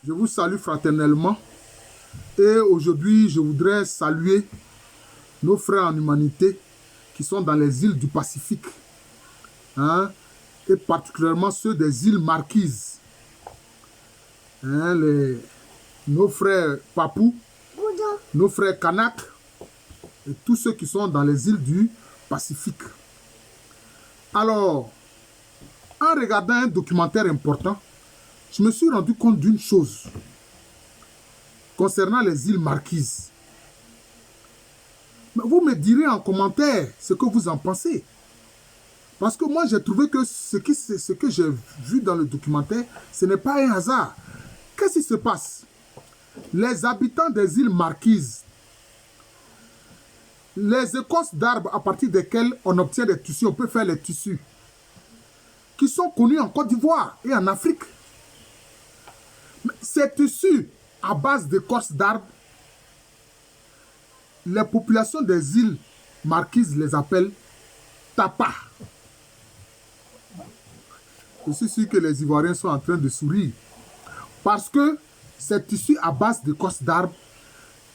Je vous salue fraternellement et aujourd'hui, je voudrais saluer nos frères en humanité qui sont dans les îles du Pacifique, hein, et particulièrement ceux des îles Marquises, hein, nos frères Papous, nos frères Kanak et tous ceux qui sont dans les îles du Pacifique. Alors, en regardant un documentaire important, je me suis rendu compte d'une chose concernant les îles Marquises. Vous me direz en commentaire ce que vous en pensez. Parce que moi, j'ai trouvé que ce que j'ai vu dans le documentaire, ce n'est pas un hasard. Qu'est-ce qui se passe? Les habitants des îles Marquises, les écorces d'arbres à partir desquelles on obtient des tissus, on peut faire les tissus, qui sont connus en Côte d'Ivoire et en Afrique. Ces tissus à base d'écorces d'arbres, les populations des îles Marquises les appellent tapas. Je suis sûr que les Ivoiriens sont en train de sourire. Parce que ces tissus à base d'écorces d'arbres,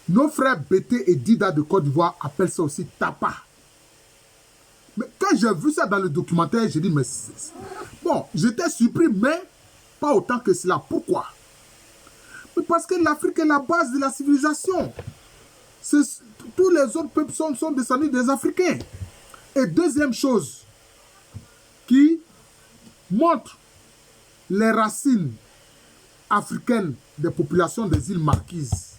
nos frères Bété et Dida de Côte d'Ivoire appellent ça aussi tapa. Mais quand j'ai vu ça dans le documentaire, j'ai dit, mais bon, j'étais surpris, mais pas autant que cela. Pourquoi? Mais parce que l'Afrique est la base de la civilisation. Tous les autres peuples sont descendus des Africains. Et deuxième chose qui montre les racines africaines des populations des îles Marquises,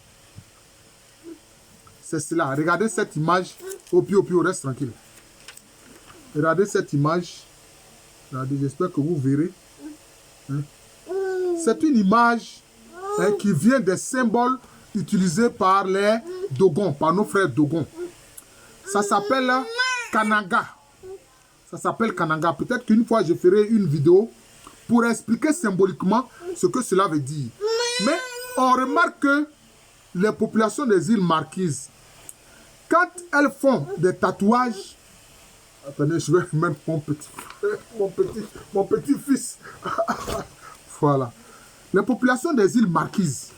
c'est cela. Regardez cette image. Au pio, reste tranquille. Regardez cette image. J'espère que vous verrez. Hein? C'est une image qui vient des symboles utilisés par les Dogons, par nos frères Dogons. Ça s'appelle Kanaga. Ça s'appelle Kanaga. Peut-être qu'une fois, je ferai une vidéo pour expliquer symboliquement ce que cela veut dire. Mais on remarque que les populations des îles Marquises, quand elles font des tatouages, attendez, je vais mettre mon petit-fils. Voilà. Les populations des îles Marquises,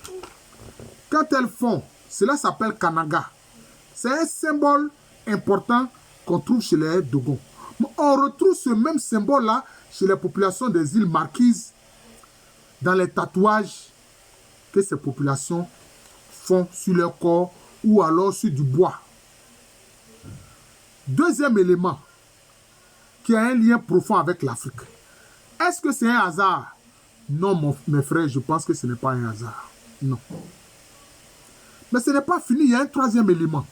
quand elles font, cela s'appelle Kanaga. C'est un symbole important qu'on trouve chez les Dogons. Mais on retrouve ce même symbole-là chez les populations des îles Marquises dans les tatouages que ces populations font sur leur corps ou alors sur du bois. Deuxième élément qui a un lien profond avec l'Afrique. Est-ce que c'est un hasard? Non, mes frères, je pense que ce n'est pas un hasard. Non. Mais ce n'est pas fini, il y a un troisième élément.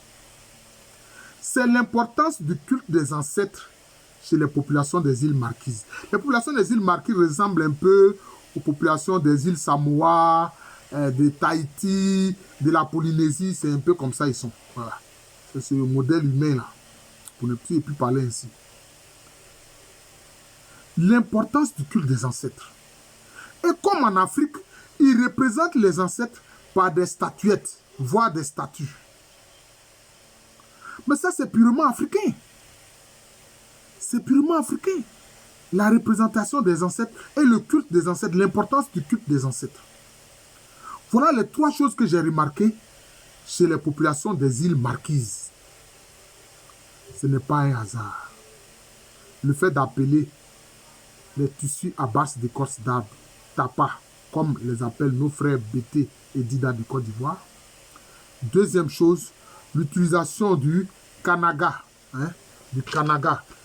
C'est l'importance du culte des ancêtres chez les populations des îles Marquises. Les populations des îles Marquises ressemblent un peu aux populations des îles Samoa, de Tahiti, de la Polynésie. C'est un peu comme ça ils sont. Voilà. C'est ce modèle humain là, pour ne plus parler ainsi. L'importance du culte des ancêtres. Et comme en Afrique, ils représentent les ancêtres par des statuettes, voire des statues. Mais ça, c'est purement africain. C'est purement africain. La représentation des ancêtres et le culte des ancêtres, l'importance du culte des ancêtres. Voilà les trois choses que j'ai remarquées chez les populations des îles Marquises. Ce n'est pas un hasard. Le fait d'appeler les tissus à base d'écorce d'arbres tapa, comme les appellent nos frères Bété et Dida de Côte d'Ivoire. Deuxième chose, l'utilisation du Kanaga, hein,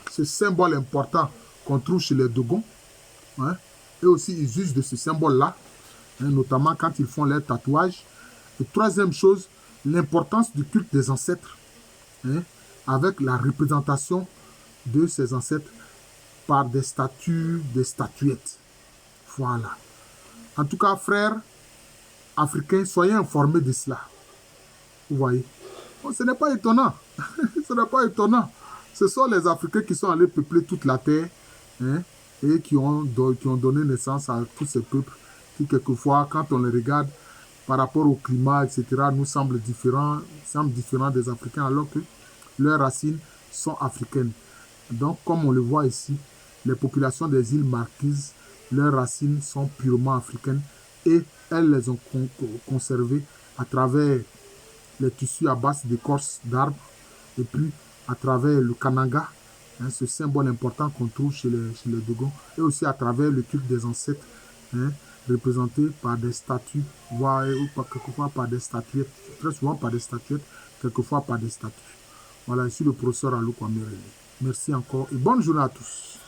ce symbole important qu'on trouve chez les Dogons. Hein, et aussi, ils usent de ce symbole-là, hein, notamment quand ils font leurs tatouages. Et troisième chose, l'importance du culte des ancêtres, hein, avec la représentation de ces ancêtres par des statues, des statuettes. Voilà. En tout cas, frères africains, soyez informés de cela. Vous voyez. Bon, ce n'est pas étonnant. Ce n'est pas étonnant. Ce sont les Africains qui sont allés peupler toute la terre, hein, et qui ont donné naissance à tous ces peuples qui, quelquefois, quand on les regarde par rapport au climat, etc., nous semblent différents des Africains, alors que leurs racines sont africaines. Donc, comme on le voit ici, les populations des îles Marquises, leurs racines sont purement africaines Et elles les ont conservées à travers les tissus à base d'écorce d'arbres et puis à travers le kananga, hein, ce symbole important qu'on trouve chez les Dogons, et aussi à travers le culte des ancêtres, hein, représenté par des statues, voire quelquefois par des statuettes, très souvent par des statuettes, quelquefois par des statues. Voilà, ici le professeur Alou Kwame Relais. Merci encore et bonne journée à tous.